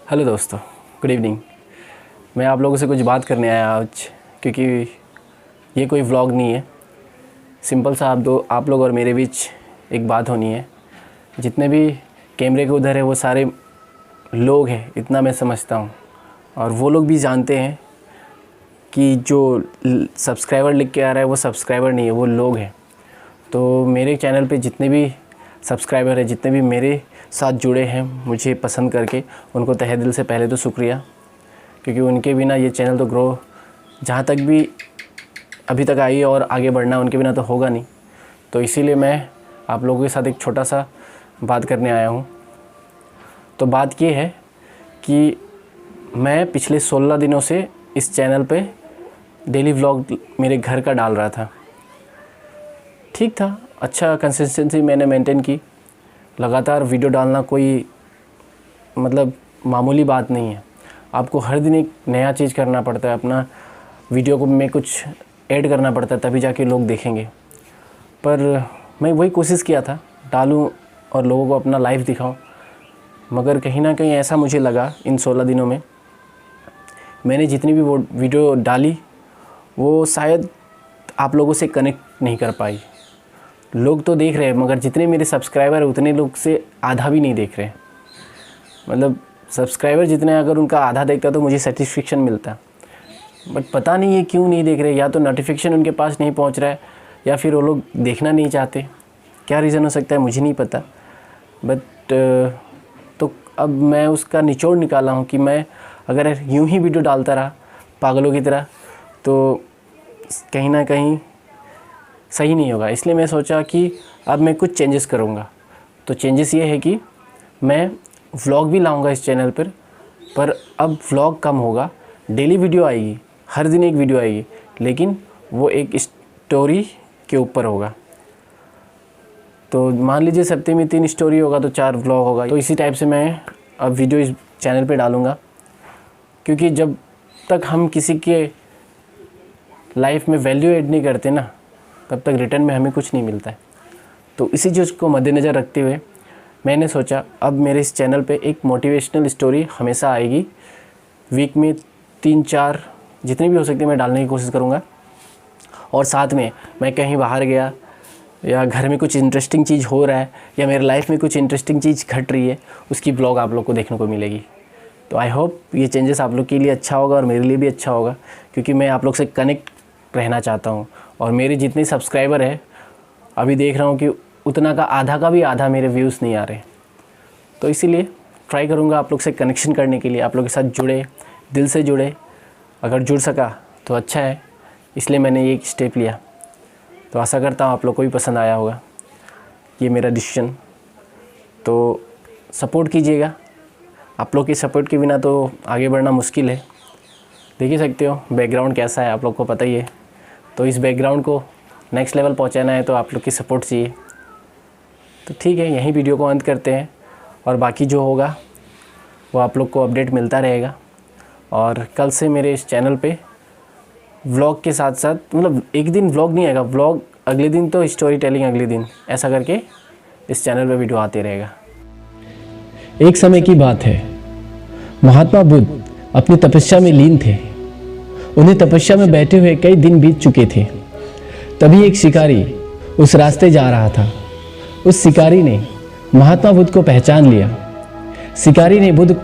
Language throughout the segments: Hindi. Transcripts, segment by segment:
हेलो दोस्तों, गुड इवनिंग। मैं आप लोगों से कुछ बात करने आया आज, क्योंकि ये कोई व्लॉग नहीं है। सिंपल सा आप लोग और मेरे बीच एक बात होनी है। जितने भी कैमरे के उधर है वो सारे लोग हैं, इतना मैं समझता हूँ। और वो लोग भी जानते हैं कि जो सब्सक्राइबर लिख के आ रहा है वो सब्सक्राइबर नहीं है, वो लोग हैं। तो मेरे चैनल पे जितने भी सब्सक्राइबर हैं, जितने भी मेरे साथ जुड़े हैं मुझे पसंद करके, उनको तहे दिल से पहले तो शुक्रिया, क्योंकि उनके बिना ये चैनल तो ग्रो जहाँ तक भी अभी तक आई है और आगे बढ़ना उनके बिना तो होगा नहीं। तो इसीलिए मैं आप लोगों के साथ एक छोटा सा बात करने आया हूँ। तो बात ये है कि मैं पिछले 16 दिनों से इस चैनल पे डेली व्लॉग मेरे घर का डाल रहा था। ठीक था, अच्छा कंसिस्टेंसी मैंने मेंटेन की। लगातार वीडियो डालना कोई मतलब मामूली बात नहीं है। आपको हर दिन एक नया चीज़ करना पड़ता है, अपना वीडियो को में कुछ ऐड करना पड़ता है, तभी जाके लोग देखेंगे। पर मैं वही कोशिश किया था, डालूं और लोगों को अपना लाइफ दिखाऊं। मगर कहीं ना कहीं ऐसा मुझे लगा इन 16 दिनों में मैंने जितनी भी वो वीडियो डाली वो शायद आप लोगों से कनेक्ट नहीं कर पाई। लोग तो देख रहे हैं, मगर जितने मेरे सब्सक्राइबर हैं उतने लोग से आधा भी नहीं देख रहे। मतलब सब्सक्राइबर जितने, अगर उनका आधा देखता तो मुझे सेटिस्फेक्शन मिलता। बट पता नहीं है क्यों नहीं देख रहे। या तो नोटिफिकेशन उनके पास नहीं पहुंच रहा है, या फिर वो लोग देखना नहीं चाहते। क्या रीज़न हो सकता है मुझे नहीं पता। बट तो अब मैं उसका निचोड़ निकाला हूँ कि मैं अगर यूं ही वीडियो डालता रहा पागलों की तरह तो कहीं ना कहीं सही नहीं होगा। इसलिए मैं सोचा कि अब मैं कुछ चेंजेस करूँगा। तो चेंजेस ये है कि मैं व्लॉग भी लाऊंगा इस चैनल पर अब व्लॉग कम होगा। डेली वीडियो आएगी, हर दिन एक वीडियो आएगी, लेकिन वो एक स्टोरी के ऊपर होगा। तो मान लीजिए सप्ताह में 3 स्टोरी होगा तो 4 व्लॉग होगा। तो इसी टाइप से मैं अब वीडियो इस चैनल पे डालूँगा, क्योंकि जब तक हम किसी के लाइफ में वैल्यू ऐड नहीं करते ना, तब तक रिटर्न में हमें कुछ नहीं मिलता है। तो इसी चीज़ को मद्देनज़र रखते हुए मैंने सोचा अब मेरे इस चैनल पे एक मोटिवेशनल स्टोरी हमेशा आएगी। वीक में 3-4 जितनी भी हो सकती है मैं डालने की कोशिश करूँगा। और साथ में मैं कहीं बाहर गया या घर में कुछ इंटरेस्टिंग चीज़ हो रहा है या मेरे लाइफ में कुछ इंटरेस्टिंग चीज़ घट रही है, उसकी ब्लॉग आप लोग को देखने को मिलेगी। तो आई होप ये चेंजेस आप लोग के लिए अच्छा होगा और मेरे लिए भी अच्छा होगा, क्योंकि मैं आप लोग से कनेक्ट रहना चाहता हूँ। और मेरे जितने सब्सक्राइबर है अभी देख रहा हूँ कि उतना का आधा का भी आधा मेरे व्यूज़ नहीं आ रहे। तो इसीलिए ट्राई करूँगा आप लोग से कनेक्शन करने के लिए, आप लोग के साथ जुड़े, दिल से जुड़े। अगर जुड़ सका तो अच्छा है, इसलिए मैंने ये एक स्टेप लिया। तो आशा करता हूँ आप लोग को भी पसंद आया होगा ये मेरा डिसीजन। तो सपोर्ट कीजिएगा, आप लोग की सपोर्ट के बिना तो आगे बढ़ना मुश्किल है। देख ही सकते हो बैकग्राउंड कैसा है, आप लोग को पता ही है। तो इस बैकग्राउंड को नेक्स्ट लेवल पहुंचाना है तो आप लोग की सपोर्ट चाहिए। तो ठीक है, यहीं वीडियो को अंत करते हैं, और बाकी जो होगा वो आप लोग को अपडेट मिलता रहेगा। और कल से मेरे इस चैनल पे व्लॉग के साथ साथ, मतलब एक दिन व्लॉग नहीं आएगा, व्लॉग अगले दिन तो स्टोरी टेलिंग अगले दिन, ऐसा करके इस चैनल पे वीडियो आते रहेगा। एक समय की बात है, महात्मा बुद्ध अपनी तपस्या में लीन थे। उन्हें तपस्या में बैठे हुए कई दिन बीत चुके थे। तभी एक शिकारी उस रास्ते जा रहा था। उस शिकारी ने महात्मा बुद्ध को पहचान लिया। शिकारी ने बुद्ध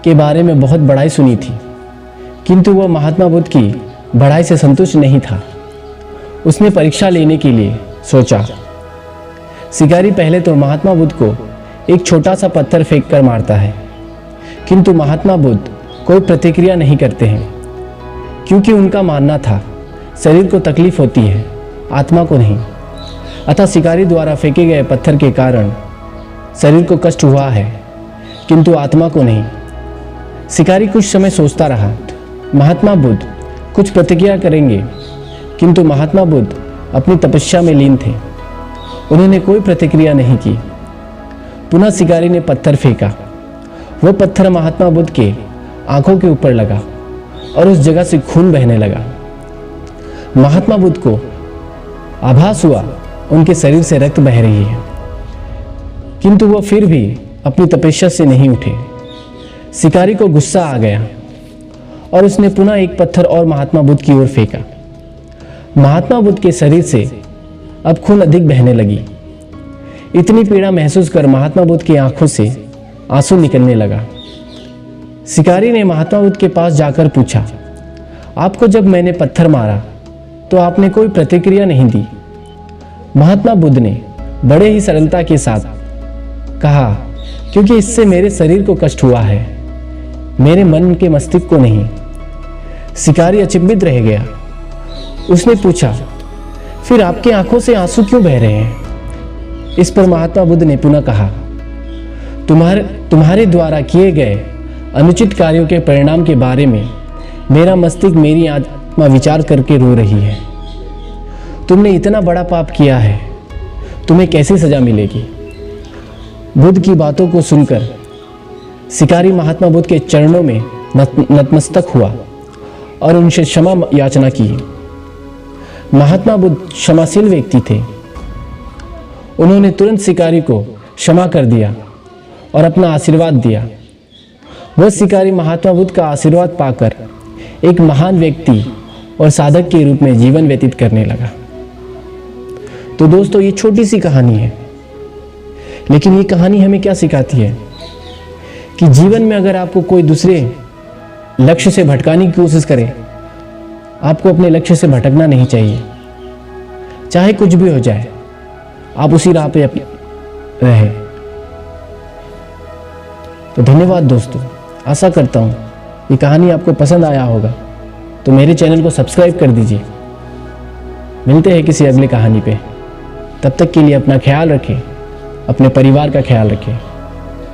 के बारे में बहुत बड़ाई सुनी थी, किंतु वह महात्मा बुद्ध की बड़ाई से संतुष्ट नहीं था। उसने परीक्षा लेने के लिए सोचा। शिकारी पहले तो महात्मा बुद्ध को एक छोटा सा पत्थर फेंक कर मारता है, किंतु महात्मा बुद्ध कोई प्रतिक्रिया नहीं करते हैं, क्योंकि उनका मानना था शरीर को तकलीफ होती है, आत्मा को नहीं। अतः शिकारी द्वारा फेंके गए पत्थर के कारण शरीर को कष्ट हुआ है, किंतु आत्मा को नहीं। शिकारी कुछ समय सोचता रहा। महात्मा बुद्ध कुछ प्रतिक्रिया करेंगे, किंतु महात्मा बुद्ध अपनी तपस्या में लीन थे। उन्होंने कोई प्रतिक्रिया नहीं की। पुनः शिकारी ने पत्थर फेंका। वह पत्थर महात्मा बुद्ध के आंखों के ऊपर लगा और उस जगह से खून बहने लगा। महात्मा बुद्ध को आभास हुआ उनके शरीर से रक्त बह रही है, किंतु वह फिर भी अपनी तपस्या से नहीं उठे। शिकारी को गुस्सा आ गया और उसने पुनः एक पत्थर और महात्मा बुद्ध की ओर फेंका। महात्मा बुद्ध के शरीर से अब खून अधिक बहने लगी। इतनी पीड़ा महसूस कर महात्मा बुद्ध की आंखों से आंसू निकलने लगा। शिकारी ने महात्मा बुद्ध के पास जाकर पूछा, आपको जब मैंने पत्थर मारा तो आपने कोई प्रतिक्रिया नहीं दी। महात्मा बुद्ध ने बड़े ही सरलता के साथ कहा, क्योंकि इससे मेरे शरीर को कष्ट हुआ है, मेरे मन के मस्तिष्क को नहीं। शिकारी अचंभित रह गया। उसने पूछा, फिर आपकी आंखों से आंसू क्यों बह रहे हैं? इस पर महात्मा बुद्ध ने पुनः कहा, तुम्हारे द्वारा किए गए अनुचित कार्यों के परिणाम के बारे में मेरा मस्तिष्क, मेरी आत्मा विचार करके रो रही है। तुमने इतना बड़ा पाप किया है, तुम्हें कैसी सजा मिलेगी? बुद्ध की बातों को सुनकर शिकारी महात्मा बुद्ध के चरणों में नतमस्तक हुआ और उनसे क्षमा याचना की। महात्मा बुद्ध क्षमाशील व्यक्ति थे। उन्होंने तुरंत शिकारी को क्षमा कर दिया और अपना आशीर्वाद दिया। वह शिकारी महात्मा बुद्ध का आशीर्वाद पाकर एक महान व्यक्ति और साधक के रूप में जीवन व्यतीत करने लगा। तो दोस्तों, ये छोटी सी कहानी है, लेकिन ये कहानी हमें क्या सिखाती है कि जीवन में अगर आपको कोई दूसरे लक्ष्य से भटकाने की कोशिश करे, आपको अपने लक्ष्य से भटकना नहीं चाहिए। चाहे कुछ भी हो जाए, आप उसी राह पे रहे। तो धन्यवाद दोस्तों। आशा करता हूँ ये कहानी आपको पसंद आया होगा, तो मेरे चैनल को सब्सक्राइब कर दीजिए। मिलते हैं किसी अगली कहानी पे। तब तक के लिए अपना ख्याल रखें, अपने परिवार का ख्याल रखें।